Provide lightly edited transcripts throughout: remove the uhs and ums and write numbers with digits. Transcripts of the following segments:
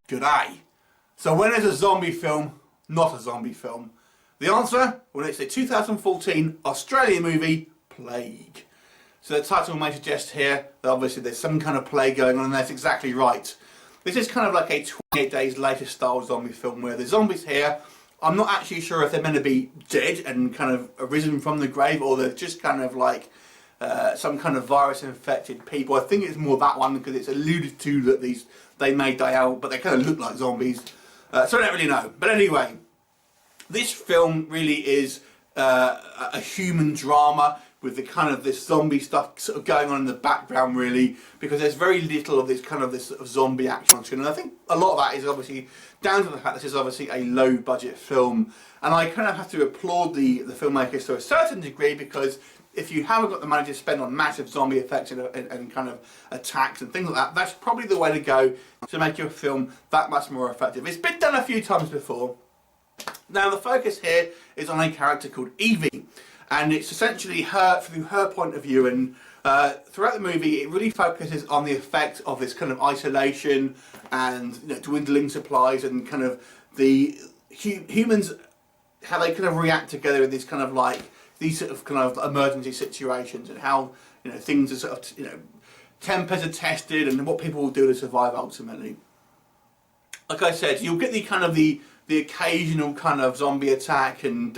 G'day. So when is a zombie film not a zombie film? The answer? Well, it's a 2014 Australian movie, Plague. So the title may suggest here that obviously there's some kind of plague going on, and that's exactly right. This is kind of like a 28 Days Later style zombie film where the zombies here, I'm not actually sure if they're meant to be dead and kind of arisen from the grave, or they're just kind of like some kind of virus infected people. I think it's more that one because it's alluded to that they may die out, but they kind of look like zombies. So I don't really know. But anyway, this film really is a human drama with the kind of this zombie stuff sort of going on in the background, really, because there's very little of this kind of this sort of zombie action on screen. And I think a lot of that is obviously down to the fact this is obviously a low budget film, and I kind of have to applaud the filmmakers to a certain degree, because if you haven't got the money to spend on massive zombie effects and kind of attacks and things like that, that's probably the way to go to make your film that much more effective. It's been done a few times before. Now the focus here is on a character called Evie, and it's essentially her, through her point of view, and throughout the movie it really focuses on the effect of this kind of isolation and dwindling supplies, and kind of the humans, how they kind of react together in this kind of like these sort of kind of emergency situations, and how things are sort of tempers are tested, and what people will do to survive ultimately. Like I said, you'll get the kind of the occasional kind of zombie attack, and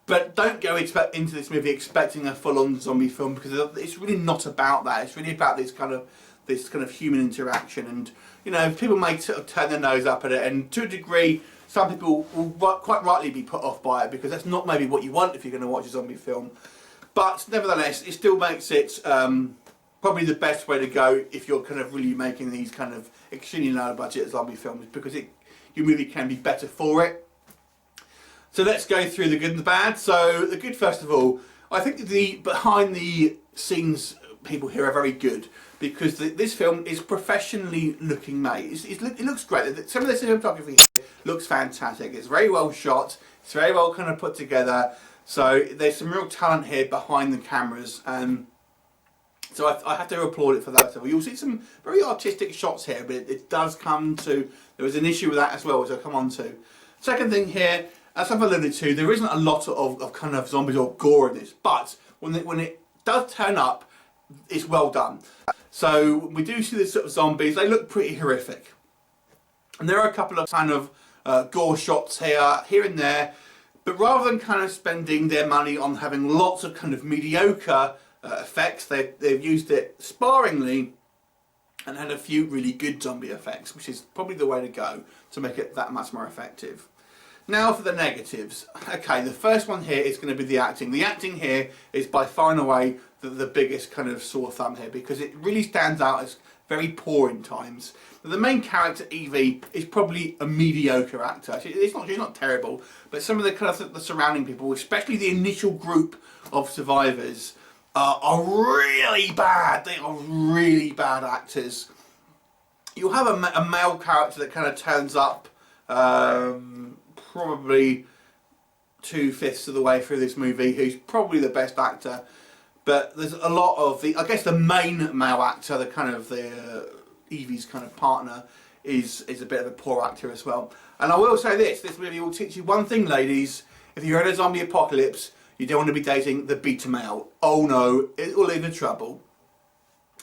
but don't go into this movie expecting a full-on zombie film, because it's really not about that. It's really about this kind of human interaction, and people may sort of turn their nose up at it, and to a degree some people will quite rightly be put off by it, because that's not maybe what you want if you're going to watch a zombie film. But nevertheless, it still makes it probably the best way to go if you're kind of really making these kind of extremely low budget zombie films, because your movie can be better for it. So let's go through the good and the bad. So the good, first of all, I think the behind the scenes people here are very good, because this film is professionally looking made. It looks great. Some of the cinematography here looks fantastic. It's very well shot. It's very well kind of put together. So there's some real talent here behind the cameras. So I have to applaud it for that. So you'll see some very artistic shots here, but it does come to, there was an issue with that as well, which I'll come on to. Second thing here, as I've alluded to, there isn't a lot of kind of zombies or gore in this, but when it does turn up, it's well done. So we do see this sort of zombies. They look pretty horrific, and there are a couple of kind of gore shots here and there, but rather than kind of spending their money on having lots of kind of mediocre effects, they've used it sparingly and had a few really good zombie effects, which is probably the way to go to make it that much more effective. Now for the negatives. Okay, the first one here is going to be the acting. The acting here is by far and away the biggest kind of sore thumb here, because it really stands out as very poor in times. The main character, Evie, is probably a mediocre actor. She's not terrible, but some of the kind of the surrounding people, especially the initial group of survivors, are really bad. They are really bad actors. You'll have a male character that kind of turns up probably 2/5 of the way through this movie, who's probably the best actor, but there's a lot of I guess the main male actor, the kind of Evie's kind of partner, is a bit of a poor actor as well. And I will say this movie will teach you one thing, ladies: if you're in a zombie apocalypse, you don't want to be dating the beta male. Oh no, it will lead to trouble.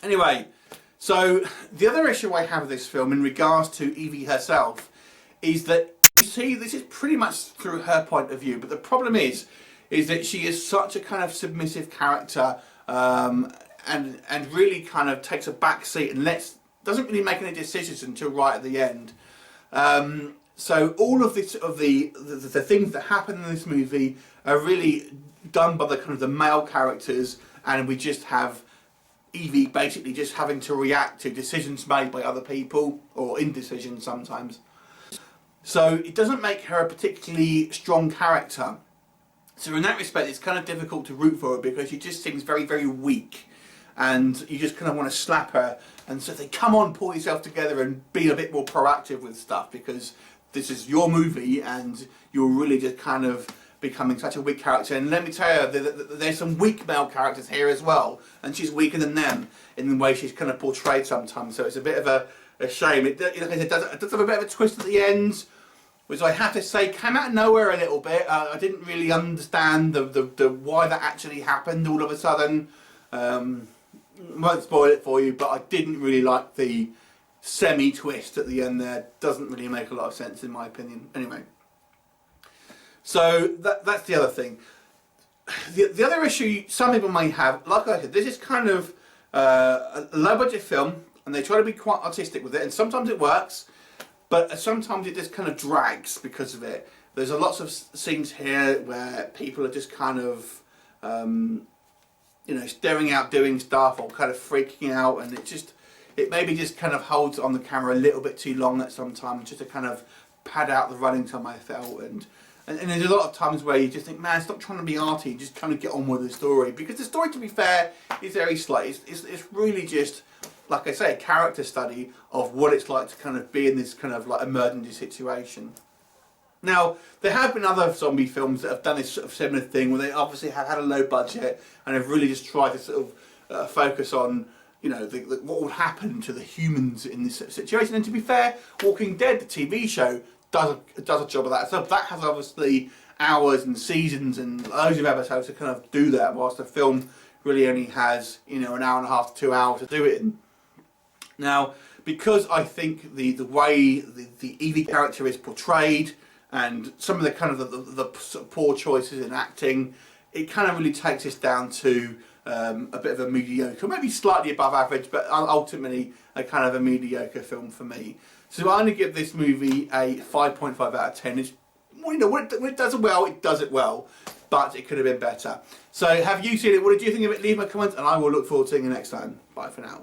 Anyway, so the other issue I have with this film in regards to Evie herself is that, you see, this is pretty much through her point of view, but the problem is that she is such a kind of submissive character, and really kind of takes a back seat and doesn't really make any decisions until right at the end. So all of this, the things that happen in this movie are really done by the kind of the male characters, and we just have Evie basically just having to react to decisions made by other people, or indecisions sometimes. So it doesn't make her a particularly strong character. So in that respect, it's kind of difficult to root for her, because she just seems very, very weak, and you just kind of want to slap her and say, come on, pull yourself together and be a bit more proactive with stuff, because this is your movie and you're really just kind of becoming such a weak character. And let me tell you, there's some weak male characters here as well, and she's weaker than them in the way she's kind of portrayed sometimes. So it's a bit of a shame. Like I said, it does have a bit of a twist at the end, which I have to say came out of nowhere a little bit. I didn't really understand the why that actually happened all of a sudden. Won't spoil it for you, but I didn't really like the semi-twist at the end there. Doesn't really make a lot of sense in my opinion. Anyway, so that's the other thing. The other issue some people may have, like I said, this is kind of a low-budget film, and they try to be quite artistic with it, and sometimes it works, but sometimes it just kind of drags because of it. There's lots of scenes here where people are just kind of you know, staring out doing stuff or kind of freaking out, and it maybe just kind of holds on the camera a little bit too long at some times, just to kind of pad out the running time I felt. And there's a lot of times where you just think, man, stop trying to be arty, just kind of get on with the story, because the story, to be fair, is very slight. It's really just, like I say, a character study of what it's like to kind of be in this kind of like emergency situation. Now, there have been other zombie films that have done this sort of similar thing, where they obviously have had a low budget and have really just tried to sort of focus on, you know, what would happen to the humans in this situation. And to be fair, Walking Dead, the TV show, does a job of that. So that has obviously hours and seasons and loads of episodes to kind of do that, whilst the film really only has, you know, an hour and a half to 2 hours to do it in. Now, because I think the way the Evie character is portrayed, and some of the kind of the poor choices in acting, it kind of really takes us down to a bit of a mediocre, maybe slightly above average, but ultimately a kind of a mediocre film for me. So I'm going to give this movie a 5.5 out of 10. It's, you know, when it does it well, but it could have been better. So have you seen it? What did you think of it? Leave me a comment, and I will look forward to seeing you next time. Bye for now.